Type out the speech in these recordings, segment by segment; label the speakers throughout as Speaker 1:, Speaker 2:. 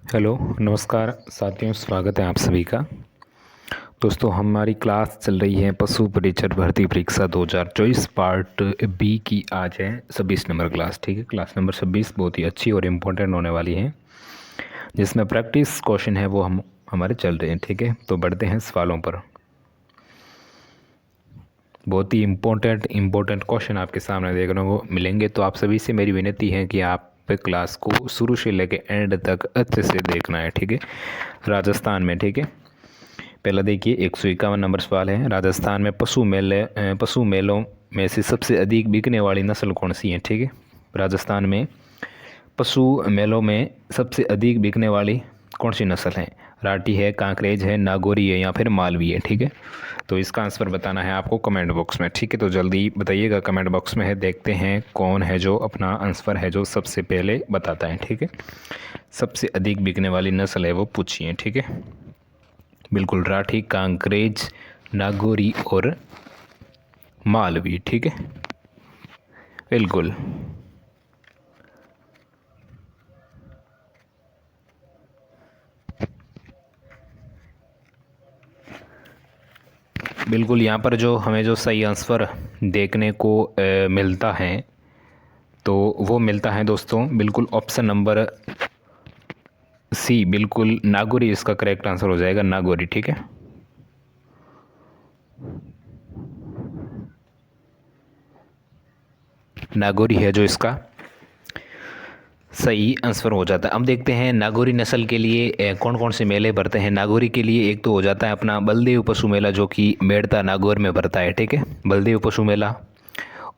Speaker 1: Hello नमस्कार साथियों, स्वागत है आप सभी का। दोस्तों, हमारी क्लास चल रही है पशु परिचर भर्ती परीक्षा 2024 पार्ट बी की। आज है 26 नंबर क्लास। ठीक है, क्लास नंबर 26 बहुत ही अच्छी और इम्पोर्टेंट होने वाली है, जिसमें प्रैक्टिस क्वेश्चन है वो हमारे चल रहे हैं। ठीक है, तो बढ़ते हैं सवालों पर। बहुत ही इम्पोर्टेंट क्वेश्चन आपके सामने देखने को मिलेंगे, तो आप सभी से मेरी विनती है कि आप क्लास को शुरू से लेकर एंड तक अच्छे से देखना है। ठीक है, राजस्थान में। ठीक है, पहला देखिए 151 नंबर सवाल है। राजस्थान में पशु मेलों में से सबसे अधिक बिकने वाली नस्ल कौन सी है? ठीक है, राजस्थान में पशु मेलों में सबसे अधिक बिकने वाली कौन सी नस्ल है? राठी है, कांकरेज है, नागौरी है या फिर मालवी है? ठीक है, तो इसका आंसर बताना है आपको कमेंट बॉक्स में। ठीक है, तो जल्दी बताइएगा कमेंट बॉक्स में है। देखते हैं कौन है जो अपना आंसर है जो सबसे पहले बताता है। ठीक है, सबसे अधिक बिकने वाली नस्ल है वो पूछिए। ठीक है, बिल्कुल, राठी, कांकरेज, नागौरी और मालवी। ठीक है, बिल्कुल बिल्कुल। यहाँ पर जो हमें जो सही आंसर देखने को मिलता है, तो वो मिलता है दोस्तों बिल्कुल ऑप्शन नंबर सी, बिल्कुल नागौरी इसका करेक्ट आंसर हो जाएगा, नागौरी। ठीक है, नागौरी है जो इसका सही आंसर हो जाता है। अब देखते हैं नागौरी नस्ल के लिए कौन कौन से मेले भरते हैं। नागौरी के लिए एक तो हो जाता है अपना बलदेव पशु मेला, जो कि मेड़ता नागौर में भरता है। ठीक है, बलदेव पशु मेला।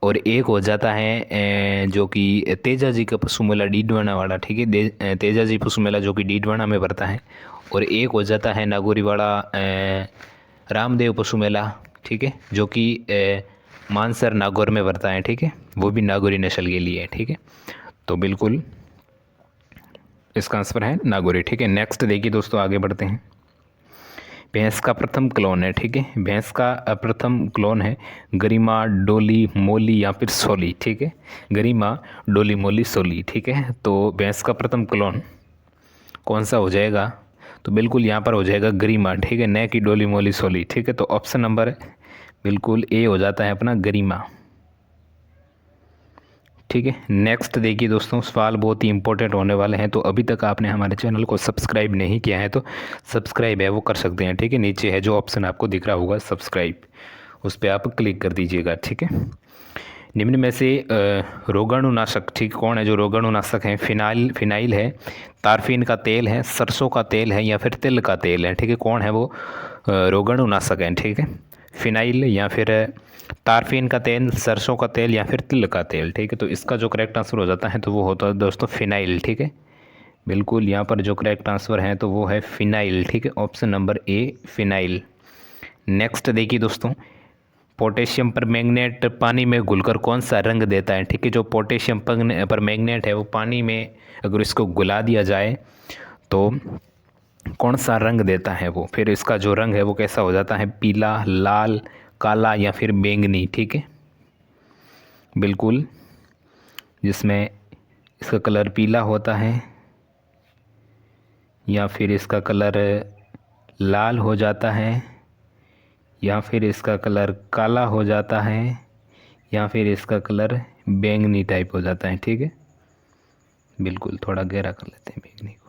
Speaker 1: और एक हो जाता है जो कि तेजा जी का पशु मेला, डीडवाना वाला। ठीक है, तेजा जी पशु मेला जो कि डीडवाना में भरता है। और एक हो जाता है नागौरी वाला रामदेव पशु मेला। ठीक है, जो कि मानसर नागौर में भरता है। ठीक है, वो भी नागौरी नस्ल के लिए है। ठीक है, तो बिल्कुल इसका आंसर है नागौरी। ठीक है, नेक्स्ट देखिए दोस्तों, आगे बढ़ते हैं। भैंस का प्रथम क्लोन है। ठीक है, भैंस का प्रथम क्लोन है गरिमा, डोली, मोली या फिर सोली। ठीक है, गरिमा, डोली, मोली, सोली। ठीक है, तो भैंस का प्रथम क्लोन कौन सा हो जाएगा? तो बिल्कुल यहाँ पर हो जाएगा गरिमा। ठीक है, न कि डोली, मोली, सोली। ठीक है, तो ऑप्शन नंबर बिल्कुल ए हो जाता है अपना गरिमा। ठीक है, नेक्स्ट देखिए दोस्तों, सवाल बहुत ही इंपॉर्टेंट होने वाले हैं, तो अभी तक आपने हमारे चैनल को सब्सक्राइब नहीं किया है तो सब्सक्राइब है वो कर सकते हैं। ठीक है, नीचे है जो ऑप्शन आपको दिख रहा होगा सब्सक्राइब, उस पर आप क्लिक कर दीजिएगा। ठीक है, निम्न में से रोगाणुनाशक ठीक कौन है जो रोगाणुनाशक है? फिनाइल है, तारफीन का तेल है, सरसों का तेल है या फिर तिल का तेल है? ठीक है, कौन है वो रोगाणुनाशक है? ठीक है, फिनाइल या फिर तारफीन का तेल, सरसों का तेल या फिर तिल का तेल? ठीक है, तो इसका जो करेक्ट आंसर हो जाता है तो वो होता है दोस्तों फिनाइल। ठीक है, बिल्कुल यहाँ पर जो करेक्ट आंसर है तो वो है फिनाइल। ठीक है, option number A phenyl. Next देखिए दोस्तों, पोटेशियम परमैंगनेट पानी में घुलकर कौन सा रंग देता है? ठीक है, जो पोटेशियम परमैंगनेट है वो पानी में अगर इसको घुला दिया जाए तो कौन सा रंग देता है वो? फिर इसका जो रंग है वो कैसा हो जाता है? पीला, लाल, काला या फिर बैंगनी? ठीक है, बिल्कुल, जिसमें इसका कलर पीला होता है या फिर इसका कलर लाल हो जाता है या फिर इसका कलर काला हो जाता है या फिर इसका कलर बैंगनी टाइप हो जाता है। ठीक है, बिल्कुल, थोड़ा गहरा कर लेते हैं बैंगनी को।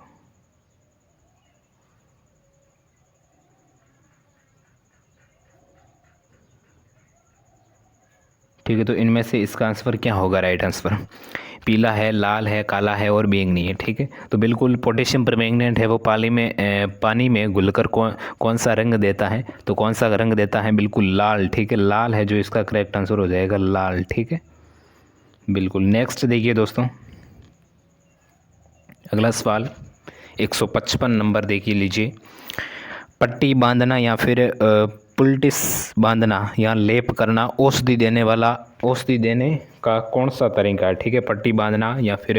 Speaker 1: ठीक है, तो इनमें से इसका आंसर क्या होगा? राइट आंसर पीला है, लाल है, काला है और बैंगनी है। ठीक है, तो बिल्कुल पोटेशियम परमैंगनेट है वो पानी में घुलकर कौन सा रंग देता है? तो कौन सा रंग देता है? बिल्कुल लाल। ठीक है, लाल है जो इसका करेक्ट आंसर हो जाएगा, लाल। ठीक है, बिल्कुल। नेक्स्ट देखिए दोस्तों, अगला सवाल 155 नंबर देखिए लीजिए। पट्टी बांधना या फिर पुलटिस बांधना या लेप करना औषधि देने का कौन सा तरीका है? ठीक है, पट्टी बांधना या फिर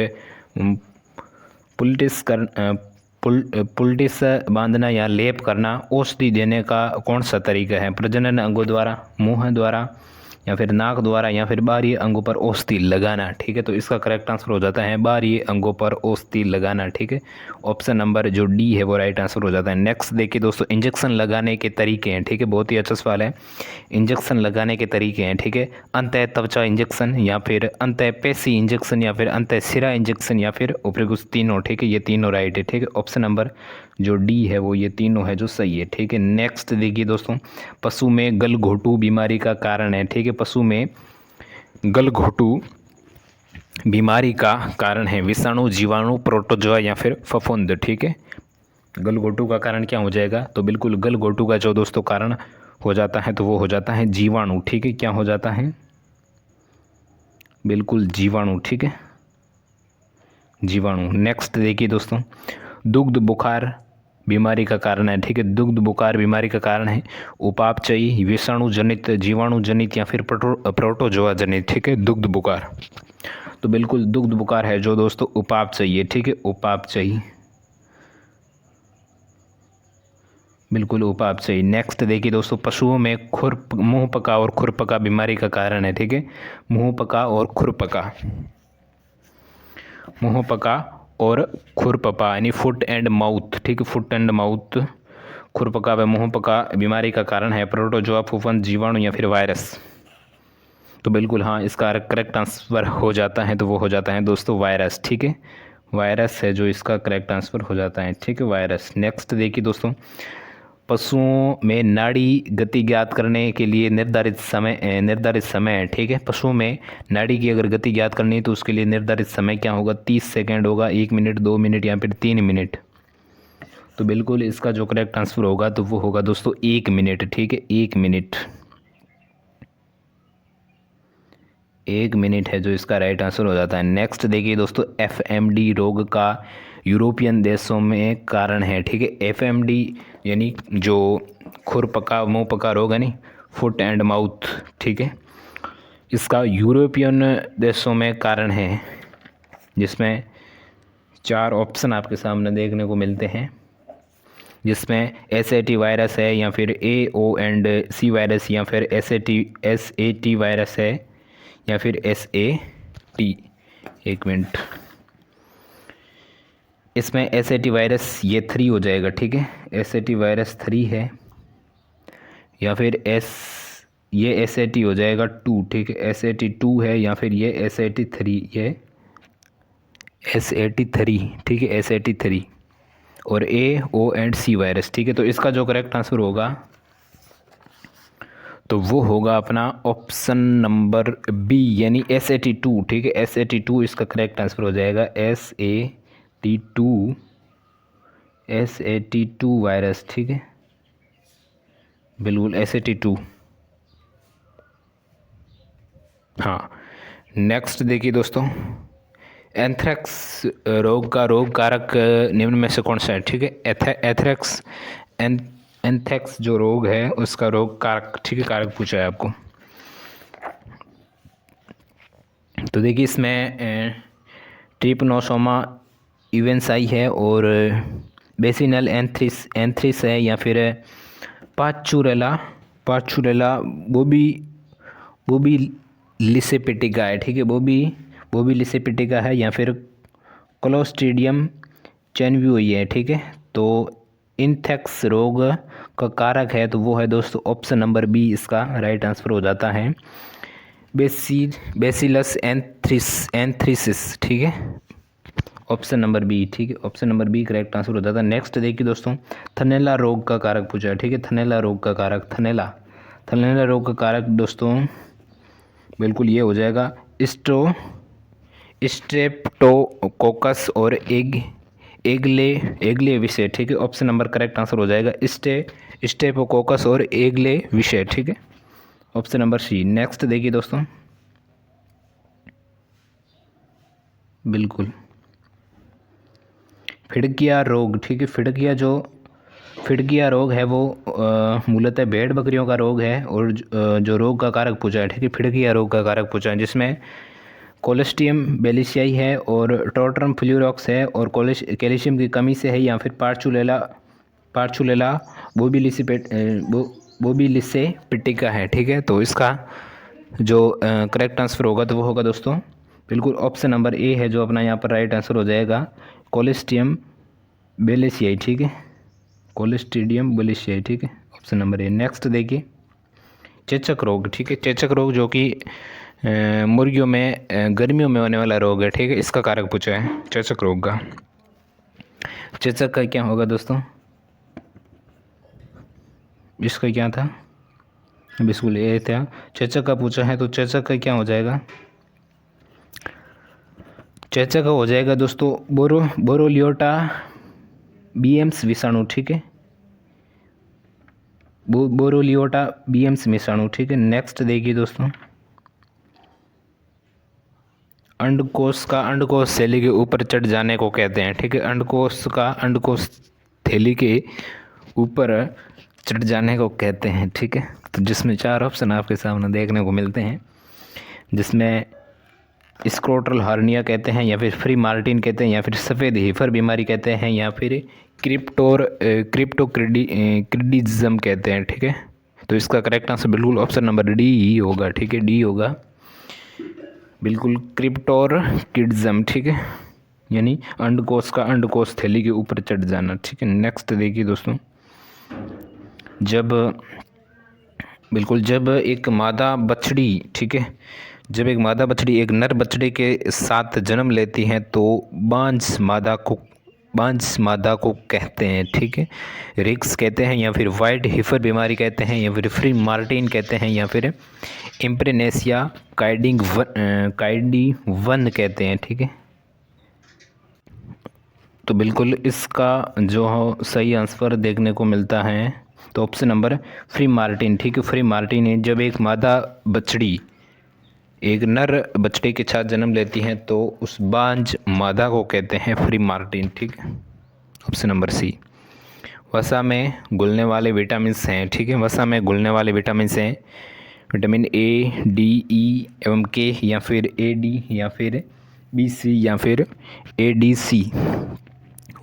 Speaker 1: पुलटिस कर पुलटिस बांधना या लेप करना औषधि देने का कौन सा तरीका है? प्रजनन अंगों द्वारा, मुंह द्वारा, या फिर नाक द्वारा या फिर बाहरी अंगों पर औषधि लगाना, ठीक है। तो इसका करेक्ट आंसर हो जाता है बाहरी अंगों पर औषधि लगाना, ठीक है। ऑप्शन नंबर जो डी है वो राइट आंसर हो जाता है। नेक्स्ट देखिए दोस्तों, इंजेक्शन लगाने के तरीके हैं, ठीक है। बहुत ही अच्छा सवाल है। इंजेक्शन लगाने के तरीके हैं, ठीक है। अंतः त्वचा इंजेक्शन या फिर अंतः पेशी इंजेक्शन या फिर अंतः सिरा इंजेक्शन या फिर उपयुक्त तीनों, ठीक है। ये तीनों राइट है, ठीक है। ऑप्शन नंबर जो डी है वो ये तीनों है जो सही है, ठीक है। नेक्स्ट देखिए दोस्तों, पशु में गलघोटू बीमारी का कारण है, ठीक है। पशु में गलघोटू बीमारी का कारण है विषाणु, जीवाणु, प्रोटोजोआ या फिर फफूंद, ठीक है। गलघोटू का कारण क्या हो जाएगा? तो बिल्कुल गलघोटू का जो दोस्तों कारण हो जाता है तो वो हो जाता है जीवाणु, ठीक है। क्या हो जाता है? बिल्कुल जीवाणु, ठीक है, जीवाणु। नेक्स्ट देखिए दोस्तों, दुग्ध बुखार बीमारी का कारण है, ठीक है। दुग्ध बुखार बीमारी का कारण है उपापचयी, विषाणु जनित, जीवाणु जनित या फिर प्रोटोजोआ जनित, ठीक है। दुग्ध बुखार, तो बिल्कुल दुग्ध बुखार है जो दोस्तों उपापचयी है, ठीक है। उपापचयी, बिल्कुल उपापचयी। नेक्स्ट देखिए दोस्तों, पशुओं में मुंह पका और खुरपका बीमारी का कारण है, ठीक है। मुंह पका और खुरपका, मुंह पका और खुरपका यानी फुट एंड माउथ, ठीक है। फुट एंड माउथ, खुरपका व मुंह पका बीमारी का कारण है प्रोटोजोआ, फफूंद, जीवाणु या फिर वायरस। तो बिल्कुल हाँ, इसका करेक्ट आंसर हो जाता है तो वो हो जाता है दोस्तों वायरस, ठीक है। वायरस है जो इसका करेक्ट आंसर हो जाता है, ठीक है, वायरस। नेक्स्ट देखिए दोस्तों, पशुओं में नाड़ी गति ज्ञात करने के लिए निर्धारित समय है, ठीक है। पशुओं में नाड़ी की अगर गति ज्ञात करनी है तो उसके लिए निर्धारित समय क्या होगा? 30 सेकेंड होगा, 1 मिनट, 2 मिनट या फिर 3 मिनट। तो बिल्कुल इसका जो करेक्ट आंसर होगा तो वो होगा दोस्तों 1 मिनट, ठीक है। 1 मिनट, 1 मिनट है जो इसका राइट आंसर हो जाता है। नेक्स्ट देखिए दोस्तों, एफएमडी रोग का यूरोपियन देशों में कारण है, ठीक है। एफएमडी यानी जो खुरपका मुंह पका रोग है नी, फुट एंड माउथ, ठीक है। इसका यूरोपियन देशों में कारण है, जिसमें 4 ऑप्शन आपके सामने देखने को मिलते हैं, जिसमें एसएटी वायरस है या फिर AOC वायरस या फिर SAT वायरस है या फिर SAT। 1 मिनट, इसमें SAT वायरस ये 3 हो जाएगा, ठीक है। SAT वायरस 3 है या फिर ये SAT हो जाएगा 2, ठीक है। SAT 2 है या फिर ये SAT 3, ये SAT 3, ठीक है। SAT 3 और AOC वायरस, ठीक है। तो इसका जो करेक्ट आंसर होगा तो वो होगा अपना ऑप्शन नंबर बी यानी SAT 2, ठीक है। SAT 2 इसका करेक्ट आंसर हो जाएगा। SAT 2 वायरस, ठीक है, बिल्कुल SAT 2। हाँ, नेक्स्ट देखिए दोस्तों, एंथ्रेक्स रोग का रोग कारक निम्न में से कौन सा है, ठीक है। एंथ्रेक्स जो रोग है उसका रोग कारक, ठीक है, कारक पूछा है आपको। तो देखिए इसमें ट्रिपनोसोमा इवेंसाई है और बेसिनल एंथ्रिस है या फिर पाचुरेला बोबी लिसेपिटिका है, ठीक है। बोबी लिसेपिटिका है या फिर क्लोस्ट्रीडियम चैनवियोई है, ठीक है। तो एंथ्रेक्स रोग का कारक है तो वो है दोस्तों ऑप्शन नंबर बी, इसका राइट आंसर हो जाता है बेसिलस एंथ्रिसिस, ठीक है। ऑप्शन नंबर बी, ठीक है। Option number B correct answer हो जाता है। नेक्स्ट देखिए दोस्तों, थनैला रोग का कारक पूछा है, ठीक है। थनैला रोग का कारक, थनैला रोग का कारक दोस्तों बिल्कुल ये हो जाएगा स्ट्रेप्टोकोकस और एगले विषय, ठीक है। ऑप्शन नंबर करेक्ट आंसर हो जाएगा स्ट्रेप्टोकोकस और एगले विषय, ठीक है। Option number C. नेक्स्ट देखिए दोस्तों, बिल्कुल फिड़किया रोग, ठीक है। फिड़किया रोग है वो मूलतः भेड़ बकरियों का रोग है और जो रोग का कारक पूछा है, ठीक है, फिड़किया रोग का कारक पूछा है, जिसमें कोलेस्ट्रियम बेलिशियाई है और टोट्रम फ्लूरोक्स है और कैल्शियम की कमी से है या फिर पार्चुलेला बोबिलिसेपिटिका है, ठीक है। तो इसका जो करेक्ट आंसर होगा तो वो होगा दोस्तों बिल्कुल ऑप्शन नंबर ए है जो अपना यहाँ पर राइट आंसर हो जाएगा, कोलेस्ट्रियम बेलेशियाई। ठीक है, कोलेस्ट्रिडियम बेलेशियाई। ठीक है, ऑप्शन नंबर ए। नेक्स्ट देखिए चेचक रोग। ठीक है, चेचक रोग जो कि मुर्गियों में गर्मियों में होने वाला रोग है। ठीक है, इसका कारक पूछा है चेचक रोग का। चेचक का क्या होगा दोस्तों, इसका क्या था, बिल्कुल ये था। चेचक का पूछा है तो चेचक का क्या हो जाएगा, चेचक का हो जाएगा दोस्तों बोरोलियोटा बीएम्स विषाणु। ठीक है, बोरोलियोटा बीएम्स विषाणु। ठीक है, नेक्स्ट देखिए दोस्तों अंडकोश का अंडकोश थैली के ऊपर चढ़ जाने को कहते हैं। ठीक है, अंडकोश का अंडकोश थैली के ऊपर चढ़ जाने को कहते हैं। ठीक है, तो जिसमें 4 ऑप्शन आपके सामने देखने को मिलते हैं, जिसमें स्क्रोटल हार्निया कहते हैं, या फिर फ्री मार्टिन कहते हैं, या फिर सफ़ेद हीफर बीमारी कहते हैं, या फिर क्रिप्टोक्रिडिज्म कहते हैं। ठीक है, तो इसका करेक्ट आंसर बिल्कुल ऑप्शन नंबर डी ही होगा। ठीक है, डी होगा बिल्कुल, क्रिप्टोक्रिडिज्म। ठीक है, यानी अंडकोश का अंडकोश थैली के ऊपर चढ़ जाना। ठीक है, नेक्स्ट देखिए दोस्तों जब एक मादा बछड़ी, ठीक है, जब एक मादा बछड़ी एक नर बछड़े के साथ जन्म लेती है तो बांझ मादा को कहते हैं। ठीक है, रिक्स कहते हैं, या फिर वाइट हिफर बीमारी कहते हैं, या फिर फ्री मार्टिन कहते हैं, या फिर इम्प्रेनेसिया काइडी वन कहते हैं। ठीक है, तो बिल्कुल इसका जो सही आंसर देखने को मिलता है तो ऑप्शन नंबर फ्री मार्टिन। ठीक है, फ्री मार्टिन है। जब एक मादा बछड़ी एक नर बछड़े के साथ जन्म लेती हैं तो उस बांझ मादा को कहते हैं फ्री मार्टिन। ठीक है, ऑप्शन नंबर सी। वसा में घुलने वाले विटामिन हैं। ठीक है, वसा में घुलने वाले विटामिन हैं विटामिन ए, डी, ई एवं के, या फिर ए डी, या फिर बी सी, या फिर ए डी सी।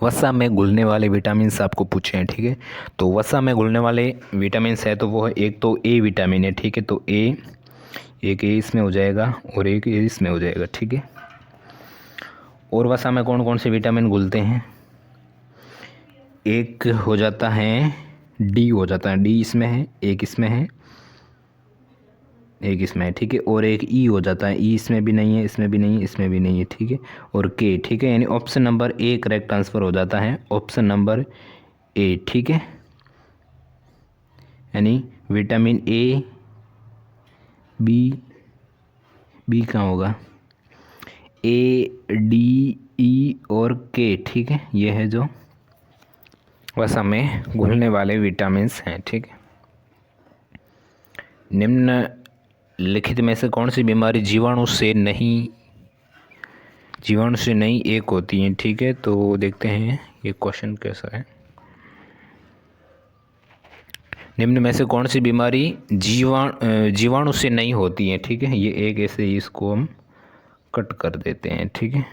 Speaker 1: वसा में घुलने वाले विटामिन आपको पूछे हैं। ठीक है, तो वसा में घुलने वाले विटामिन है तो वो है एक तो ए विटामिन है। ठीक है, तो एक ए इसमें हो जाएगा और एक ए इसमें हो जाएगा। ठीक है, और वसा में कौन कौन से विटामिन घुलते हैं, एक हो जाता है डी, हो जाता है डी इसमें है, एक इसमें है, एक इसमें है। ठीक है, और एक ई हो जाता है, ई इसमें भी नहीं है, इसमें भी नहीं है, इसमें भी नहीं है। ठीक है, और के। ठीक है, यानी option number A correct answer हो जाता है, ऑप्शन नंबर ए। ठीक है, यानी विटामिन ए, बी कहाँ होगा, ए, डी, ई और के। ठीक है, ये है जो वसा में घुलने वाले विटामिन्स हैं। ठीक है, निम्नलिखित में से कौन सी बीमारी जीवाणु से नहीं एक होती है। ठीक है, तो देखते हैं ये क्वेश्चन कैसा है। निम्न में से कौन सी बीमारी जीवाणु से नहीं होती है। ठीक है, ये एक ऐसे ही इसको हम कट कर देते हैं। ठीक है,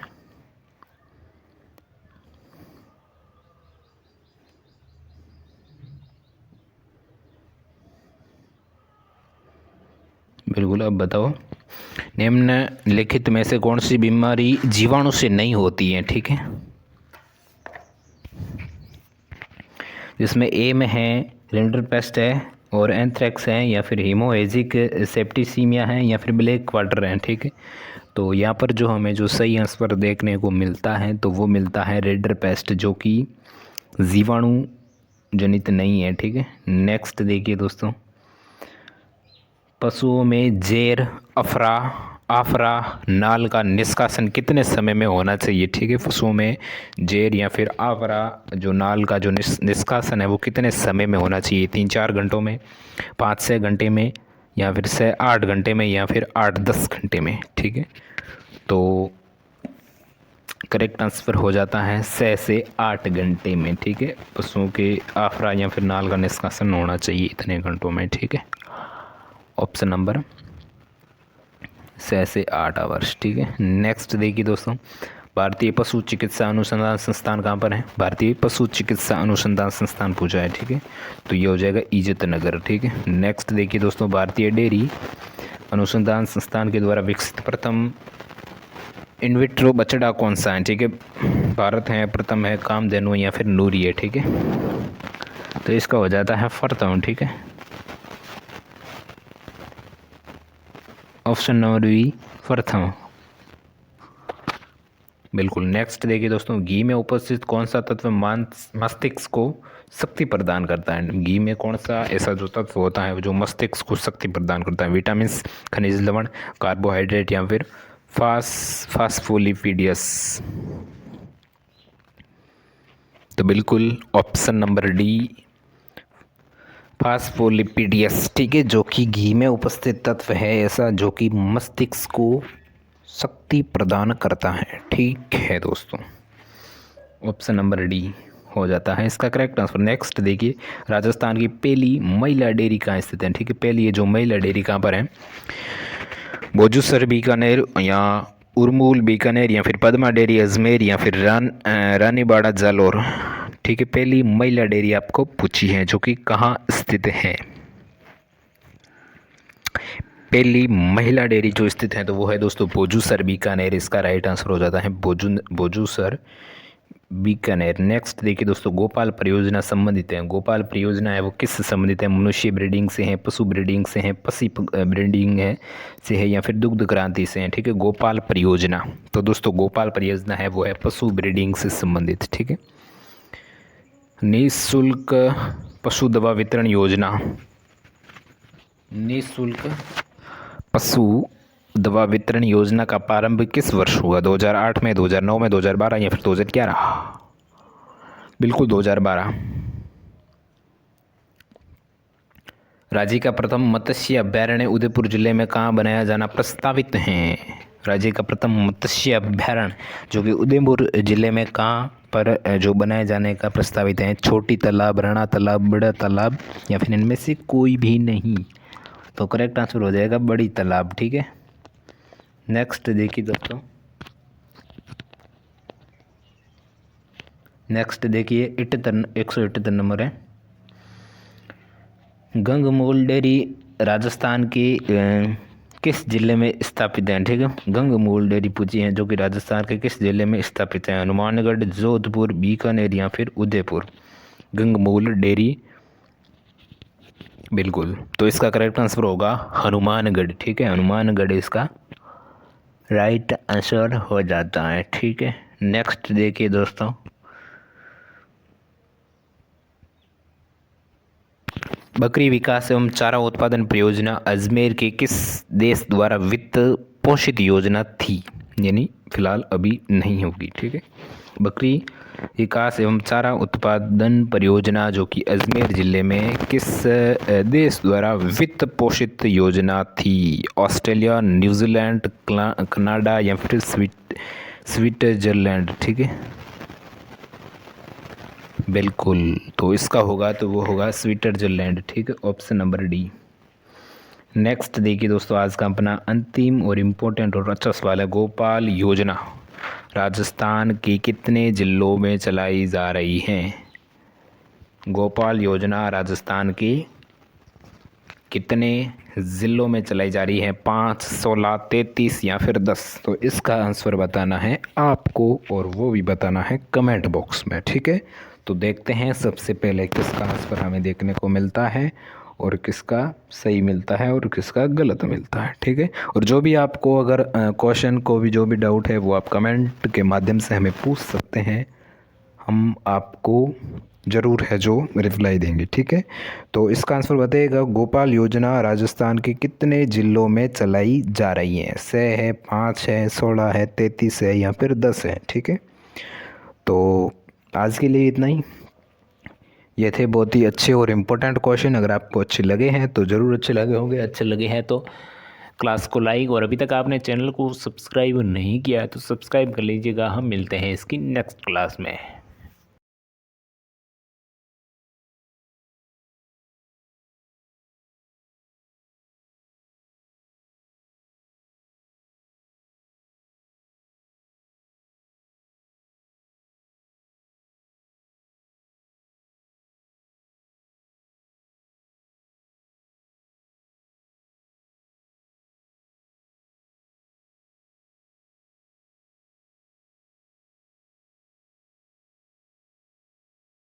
Speaker 1: बिल्कुल, अब बताओ निम्नलिखित में से कौन सी बीमारी जीवाणु से नहीं होती है। ठीक है, जिसमें ए में है रिंडरपेस्ट है, और एंथ्रेक्स है, या फिर हीमोएजिक सेप्टिसीमिया है, या फिर ब्लैक क्वार्टर है। ठीक है, तो यहाँ पर जो हमें जो सही आंसर देखने को मिलता है तो वो मिलता है रिंडरपेस्ट, जो कि जीवाणु जनित नहीं है। ठीक है, नेक्स्ट देखिए दोस्तों पशुओं में जेर आफरा नाल का निष्कासन कितने समय में होना चाहिए। ठीक है, पशुओं में जेर या फिर आफरा जो नाल का जो निष्कासन है वो कितने समय में होना चाहिए, 3-4 घंटों में, 5-6 घंटे में, या फिर 6-8 घंटे में, या फिर 8-10 घंटे में। ठीक है, तो करेक्ट आंसर हो जाता है 6 से 8 घंटे में। ठीक है, पशुओं के आफरा या फिर नाल का निष्कासन होना चाहिए इतने घंटों में। ठीक है, ऑप्शन नंबर 6 से 8 आवर्स। ठीक है, नेक्स्ट देखिए दोस्तों भारतीय पशु चिकित्सा अनुसंधान संस्थान कहाँ पर है, भारतीय पशु चिकित्सा अनुसंधान संस्थान पूछा है। ठीक है, तो ये हो जाएगा इज्जत नगर। ठीक है, नेक्स्ट देखिए दोस्तों भारतीय डेयरी अनुसंधान संस्थान के द्वारा विकसित प्रथम इन विट्रो बछड़ा कौन सा है? ठीक है, भारत है, प्रथम है, कामधेनु या फिर नूरी है। ठीक है, तो इसका हो जाता है प्रथम। ठीक है, ऑप्शन नंबर बी प्रथम, बिल्कुल। नेक्स्ट देखिए दोस्तों, घी में उपस्थित कौन सा तत्व मस्तिष्क को शक्ति प्रदान करता है? घी में कौन सा ऐसा जो तत्व होता है जो मस्तिष्क को शक्ति प्रदान करता है? विटामिन, खनिज लवण, कार्बोहाइड्रेट या फिर फास्फोलिपिड्स? तो बिल्कुल ऑप्शन नंबर डी फास्फोलिपिड्स। ठीक है, जो कि घी में उपस्थित तत्व है ऐसा जो कि मस्तिष्क को शक्ति प्रदान करता है। ठीक है दोस्तों, ऑप्शन नंबर डी हो जाता है इसका करेक्ट आंसर। नेक्स्ट देखिए, राजस्थान की पहली महिला डेयरी कहाँ स्थित है? ठीक है, पहली ये जो महिला डेयरी कहाँ पर है? भोजूसर बीकानेर या उरमूल बीकानेर या फिर पद्मा डेयरी अजमेर या फिर रानीबाड़ा जालोर? ठीक है, पहली महिला डेयरी आपको पूछी है जो कि कहाँ स्थित है? पहली महिला डेयरी जो स्थित है तो वो है दोस्तों भोजूसर बीकानेर। इसका राइट आंसर हो जाता है भोजूसर बीकानेर। नेक्स्ट देखिए दोस्तों, गोपाल परियोजना संबंधित है। गोपाल परियोजना है वो किससे संबंधित है? मनुष्य ब्रीडिंग से है, पशु ब्रीडिंग से है, पशु ब्रीडिंग से है या फिर दुग्ध क्रांति से है? ठीक है, गोपाल परियोजना, तो दोस्तों गोपाल परियोजना है वो है पशु ब्रीडिंग से संबंधित। ठीक है, निःशुल्क पशु दवा वितरण योजना, निःशुल्क पशु दवा वितरण योजना का प्रारंभ किस वर्ष हुआ? 2008 में, 2009 में, 2012 या फिर 2011? बिल्कुल 2012। राज्य का प्रथम मत्स्य अभयारण्य उदयपुर जिले में कहाँ बनाया जाना प्रस्तावित है? राज्य का प्रथम मत्स्य अभयारण्य जो कि उदयपुर जिले में कहाँ पर जो बनाए जाने का प्रस्तावित है? छोटी तालाब, राणा तालाब, बड़ा तालाब या फिर इनमें से कोई भी नहीं? तो करेक्ट आंसर हो जाएगा बड़ी तालाब। ठीक है, नेक्स्ट देखिए दोस्तों, नेक्स्ट देखिए 178 नंबर है। गंगमूल डेयरी राजस्थान की किस जिले में स्थापित है? ठीक है, गंगमूल डेयरी पूछी है जो कि राजस्थान के किस जिले में स्थापित है? हनुमानगढ़, जोधपुर, बीकानेर या फिर उदयपुर? गंगमूल डेयरी, बिल्कुल, तो इसका करेक्ट आंसर होगा हनुमानगढ़। ठीक है, हनुमानगढ़ इसका राइट आंसर हो जाता है। ठीक है, नेक्स्ट देखिए दोस्तों, बकरी विकास एवं चारा उत्पादन परियोजना अजमेर के किस देश द्वारा वित्त पोषित योजना थी? यानी फिलहाल अभी नहीं होगी। ठीक है, बकरी विकास एवं चारा उत्पादन परियोजना जो कि अजमेर जिले में किस देश द्वारा वित्त पोषित योजना थी? ऑस्ट्रेलिया, न्यूजीलैंड, कनाडा या फिर स्विट्जरलैंड? ठीक है, बिल्कुल, तो इसका होगा तो वो होगा स्विट्जरलैंड। ठीक है, ऑप्शन नंबर डी। नेक्स्ट देखिए दोस्तों, आज का अपना अंतिम और इम्पोर्टेंट और अच्छा सवाल है। गोपाल योजना राजस्थान के कितने जिलों में चलाई जा रही है? गोपाल योजना राजस्थान के कितने ज़िलों में चलाई जा रही है? 5, 16, 33 या फिर 10? तो इसका आंसर बताना है आपको और वो भी बताना है कमेंट बॉक्स में। ठीक है, तो देखते हैं सबसे पहले किसका आंसर हमें देखने को मिलता है और किसका सही मिलता है और किसका गलत मिलता है। ठीक है, और जो भी आपको अगर क्वेश्चन को भी जो भी डाउट है वो आप कमेंट के माध्यम से हमें पूछ सकते हैं, हम आपको ज़रूर है जो रिप्लाई देंगे। ठीक है, तो इसका आंसर बताइएगा, गोपाल योजना राजस्थान के कितने ज़िलों में चलाई जा रही है? 6 है, 5 है, 16 है, 33 है या फिर 10 है? ठीक है, तो आज के लिए इतना ही। ये थे बहुत ही अच्छे और इम्पोर्टेंट क्वेश्चन। अगर आपको अच्छे लगे हैं तो ज़रूर अच्छे लगे होंगे, अच्छे लगे हैं तो क्लास को लाइक, और अभी तक आपने चैनल को सब्सक्राइब नहीं किया है तो सब्सक्राइब कर लीजिएगा। हम मिलते हैं इसकी नेक्स्ट क्लास में।